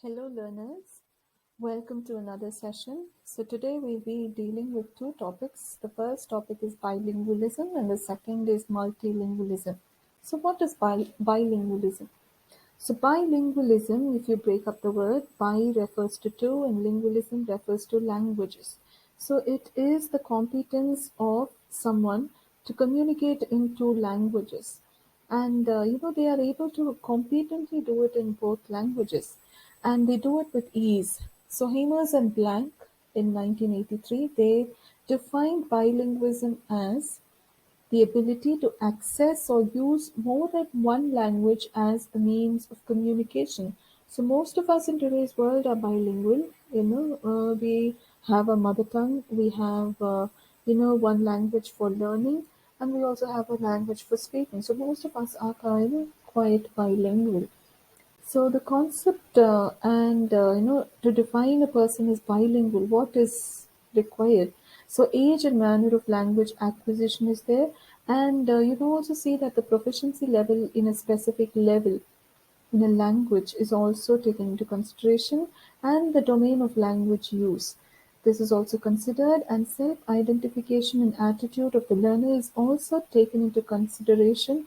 Hello, learners. Welcome to another session. So, today we'll be dealing with two topics. The first topic is bilingualism, and the second is multilingualism. So, what is bilingualism? So, bilingualism, if you break up the word, bi refers to two, and lingualism refers to languages. So, it is the competence of someone to communicate in two languages. And they are able to competently do it in both languages, and they do it with ease. So, Hamers and Blank in 1983 they defined bilingualism as the ability to access or use more than one language as a means of communication. So most of us in today's world are bilingual. We have a mother tongue. We have one language for learning, and we also have a language for speaking. So most of us are quite bilingual. So the concept and to define a person as bilingual, what is required? So age and manner of language acquisition is there, and you can also see that the proficiency level in a specific level in a language is also taken into consideration, and the domain of language use. This is also considered, and self-identification and attitude of the learner is also taken into consideration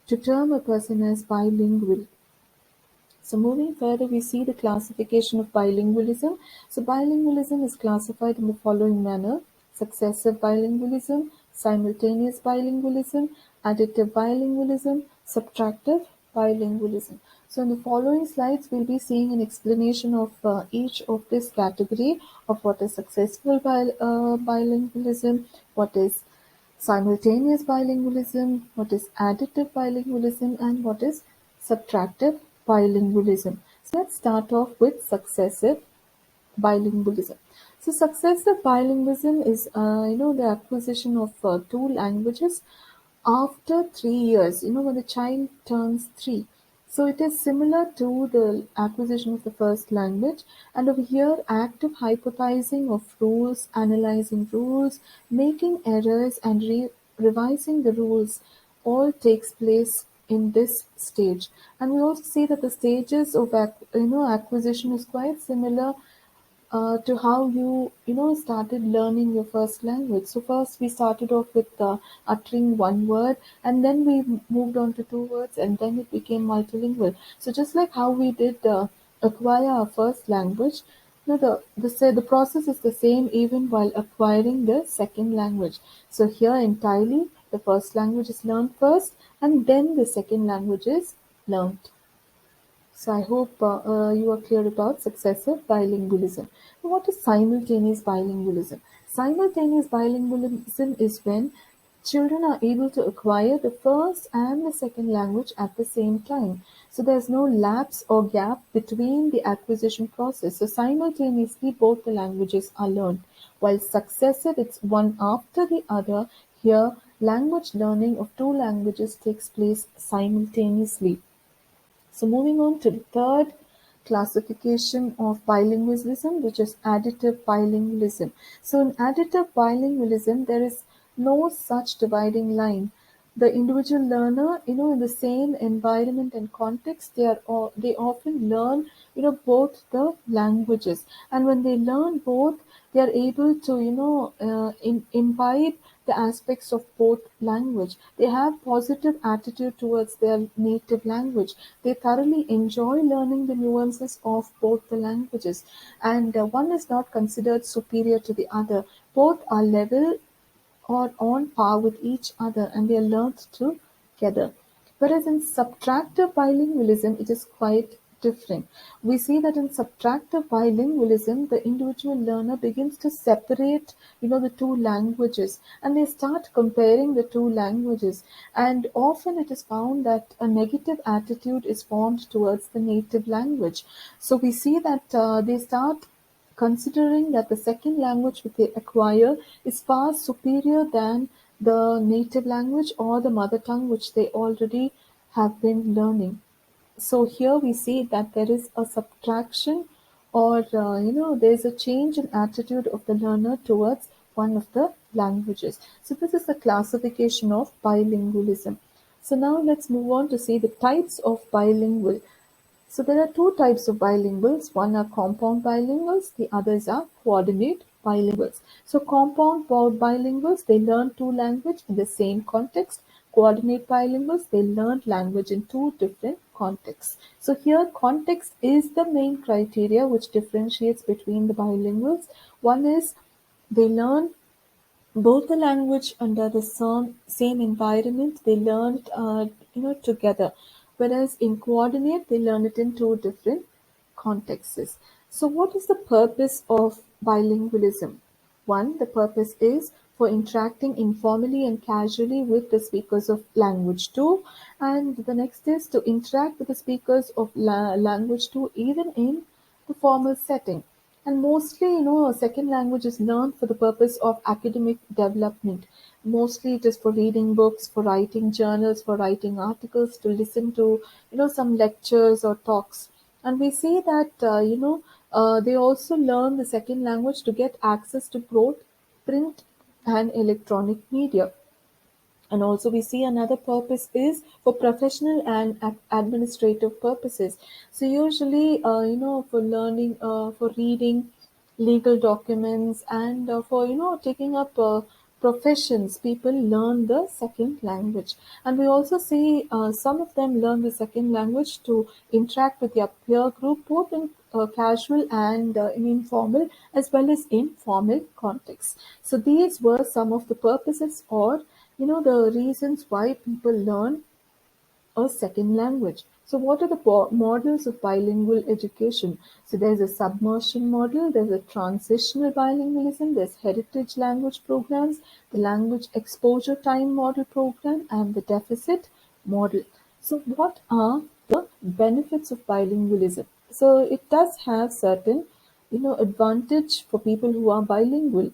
to term a person as bilingual. So moving further, we see the classification of bilingualism. So bilingualism is classified in the following manner: successive bilingualism, simultaneous bilingualism, additive bilingualism, subtractive bilingualism. So in the following slides, we'll be seeing an explanation of each of this category of what is successful bilingualism, what is simultaneous bilingualism, what is additive bilingualism, and what is subtractive bilingualism. So let's start off with successive bilingualism. So successive bilingualism is the acquisition of two languages after 3 years, when the child turns three. So it is similar to the acquisition of the first language, and over here active hypothesizing of rules, analyzing rules, making errors, and revising the rules all takes place in this stage. And we also see that the stages of acquisition is quite similar to how you started learning your first language. So first we started off with uttering one word, and then we moved on to two words, and then it became multilingual. So just like how we did acquire our first language, the process is the same even while acquiring the second language. So here entirely the first language is learned first, and then the second language is learned. So I hope you are clear about successive bilingualism. Now, what is simultaneous bilingualism? Simultaneous bilingualism is when children are able to acquire the first and the second language at the same time. So there's no lapse or gap between the acquisition process. So simultaneously both the languages are learned. While successive, it's one after the other. Here, language learning of two languages takes place simultaneously. So moving on to the third classification of bilingualism, which is additive bilingualism. So in additive bilingualism, there is no such dividing line. The individual learner, in the same environment and context, they often learn, both the languages, and when they learn both, they are able to, imbibe the aspects of both language. They have positive attitude towards their native language. They thoroughly enjoy learning the nuances of both the languages, and one is not considered superior to the other. Both are level or on par with each other, and they are learned together. Whereas in subtractive bilingualism, it is quite different. We see that in subtractive bilingualism, the individual learner begins to separate, the two languages, and they start comparing the two languages. And often it is found that a negative attitude is formed towards the native language. So we see that they start considering that the second language which they acquire is far superior than the native language or the mother tongue which they already have been learning. So here we see that there is a subtraction, or there's a change in attitude of the learner towards one of the languages. So this is the classification of bilingualism. So now let's move on to see the types of bilingual. So there are two types of bilinguals. One are compound bilinguals, the others are coordinate bilinguals. So compound bilinguals, they learn two language in the same context. Coordinate bilinguals, they learn language in two different contexts. So here context is the main criteria which differentiates between the bilinguals. One is they learn both the language under the same environment. They learn it together, whereas in coordinate they learn it in two different contexts. So what is the purpose of bilingualism? One, the purpose is for interacting informally and casually with the speakers of language 2, and the next is to interact with the speakers of language 2 even in the formal setting. And mostly, a second language is learned for the purpose of academic development. Mostly it is for reading books, for writing journals, for writing articles, to listen to, some lectures or talks. And we see that, they also learn the second language to get access to both print and electronic media. And also we see another purpose is for professional and administrative purposes. So usually, for learning, for reading legal documents, and for, taking up professions, people learn the second language. And we also see some of them learn the second language to interact with their peer group, both in casual and in informal as well as in formal contexts. So these were some of the purposes, or the reasons why people learn a second language. So what are the models of bilingual education? So there's a submersion model, there's a transitional bilingualism, there's heritage language programs, the language exposure time model program, and the deficit model. So what are the benefits of bilingualism? So it does have certain, advantage for people who are bilingual.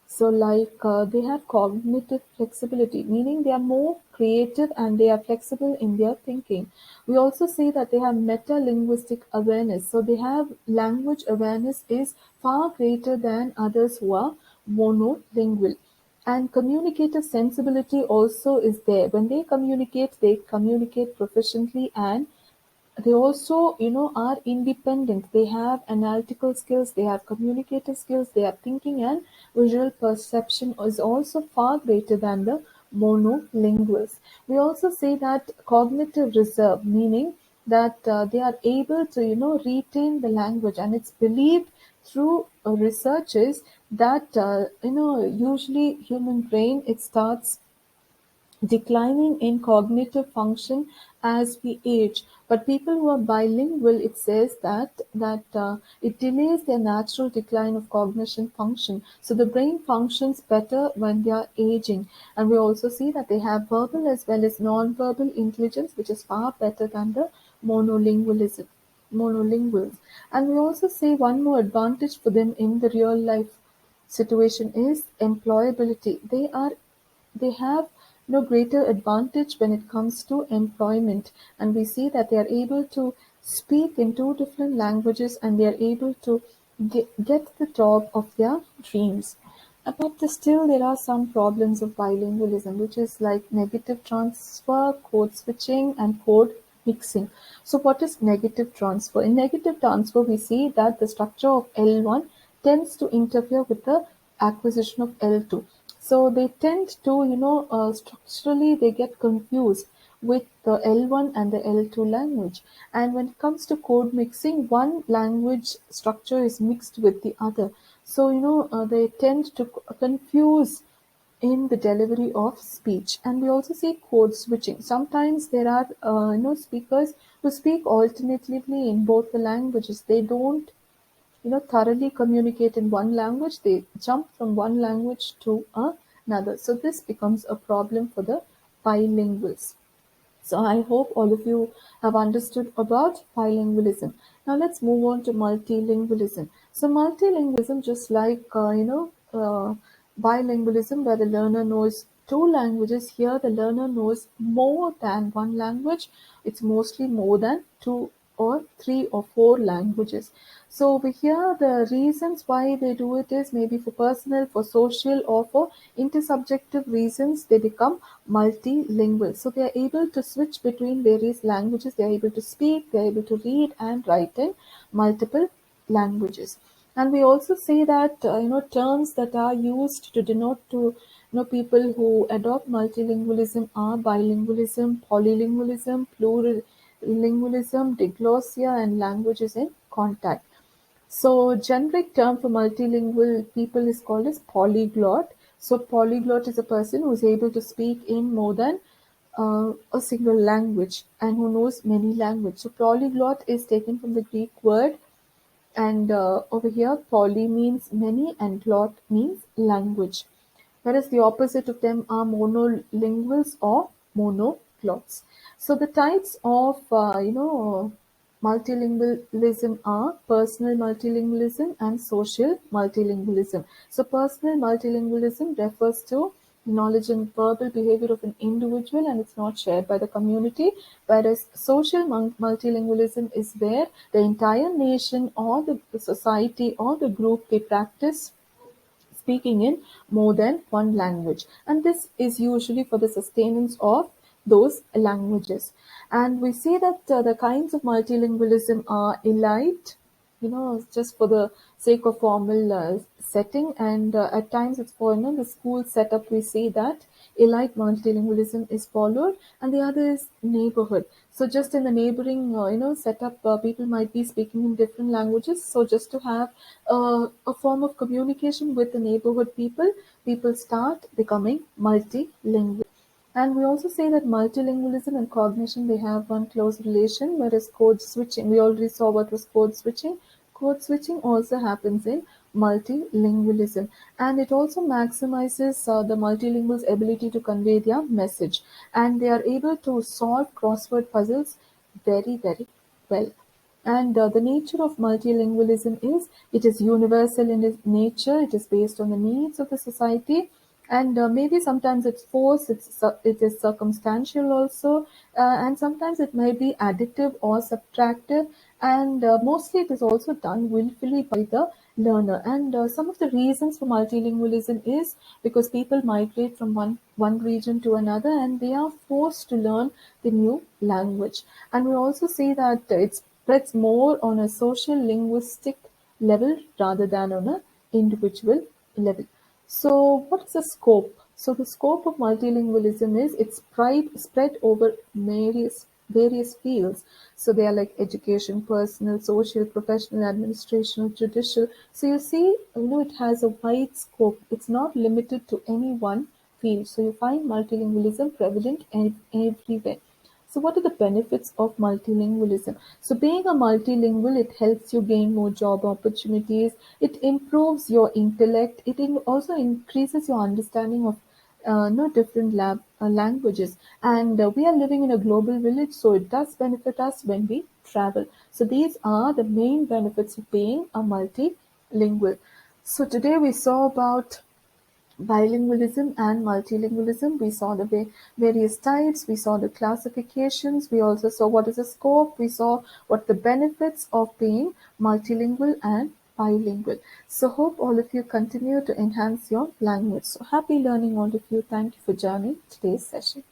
So, like they have cognitive flexibility, meaning they are more creative and they are flexible in their thinking. We also see that they have meta-linguistic awareness. So, they have language awareness is far greater than others who are monolingual. And communicative sensibility also is there. When they communicate proficiently, and they also, are independent. They have analytical skills, they have communicative skills, they are thinking, and visual perception is also far greater than the monolinguals. We also say that cognitive reserve, meaning that they are able to, retain the language, and it's believed through researches that, usually human brain, it starts declining in cognitive function as we age. But people who are bilingual, it says that it delays their natural decline of cognition function. So the brain functions better when they are aging. And we also see that they have verbal as well as non-verbal intelligence, which is far better than the monolingualism monolinguals. And we also see one more advantage for them in the real life situation is employability. They have no greater advantage when it comes to employment, and we see that they are able to speak in two different languages, and they are able to get the job of their dreams. But still there are some problems of bilingualism, which is like negative transfer, code switching, and code mixing. So what is negative transfer? In negative transfer, we see that the structure of L1 tends to interfere with the acquisition of L2. So they tend to, structurally they get confused with the L1 and the L2 language. And when it comes to code mixing, one language structure is mixed with the other. So, they tend to confuse in the delivery of speech. And we also see code switching. Sometimes there are, speakers who speak alternatively in both the languages. They don't, thoroughly communicate in one language. They jump from one language to another. So this becomes a problem for the bilinguals. So I hope all of you have understood about bilingualism. Now let's move on to multilingualism. So multilingualism, just like bilingualism, where the learner knows two languages, here the learner knows more than one language. It's mostly more than two or 3 or 4 languages. So over here, the reasons why they do it is maybe for personal, for social, or for intersubjective reasons. They become multilingual. So they are able to switch between various languages. They are able to speak, they are able to read and write in multiple languages. And we also say that terms that are used to denote to people who adopt multilingualism are bilingualism, polylingualism, plurilingualism, diglossia, and languages in contact. So generic term for multilingual people is called as polyglot. So polyglot is a person who is able to speak in more than a single language and who knows many languages. So polyglot is taken from the Greek word, and over here poly means many and glot means language, whereas the opposite of them are monolinguals or monoglots. So the types of multilingualism are personal multilingualism and social multilingualism. So personal multilingualism refers to knowledge and verbal behavior of an individual and it's not shared by the community, whereas social multilingualism is where the entire nation or the society or the group they practice speaking in more than one language, and this is usually for the sustenance of those languages. And we see that the kinds of multilingualism are elite, just for the sake of formal setting, and at times it's for the school setup. We see that elite multilingualism is followed, and the other is neighborhood. So just in the neighboring setup, people might be speaking in different languages. So just to have a form of communication with the neighborhood people, people start becoming multilingual. And we also say that multilingualism and cognition, they have one close relation, whereas code switching, we already saw what was code switching. Code switching also happens in multilingualism, and it also maximizes the multilingual's ability to convey their message, and they are able to solve crossword puzzles very, very well. And the nature of multilingualism is it is universal in its nature. It is based on the needs of the society, and maybe sometimes it's forced. It is circumstantial also, and sometimes it may be additive or subtractive, and mostly it is also done willfully by the learner. And some of the reasons for multilingualism is because people migrate from one region to another, and they are forced to learn the new language. And we also see that it's spreads more on a social linguistic level rather than on a individual level. So what is the scope? So the scope of multilingualism is it's spread over various fields. So they are like education, personal, social, professional, administrational, judicial. So you see, it has a wide scope. It's not limited to any one field. So you find multilingualism prevalent everywhere. So what are the benefits of multilingualism? So being a multilingual, it helps you gain more job opportunities. It improves your intellect. It also increases your understanding of different languages. And we are living in a global village, so it does benefit us when we travel. So these are the main benefits of being a multilingual. So today we saw about bilingualism and multilingualism. We saw the various types, we saw the classifications, we also saw what is the scope, we saw what the benefits of being multilingual and bilingual. So hope all of you continue to enhance your language. So happy learning all of you. Thank you for joining today's session.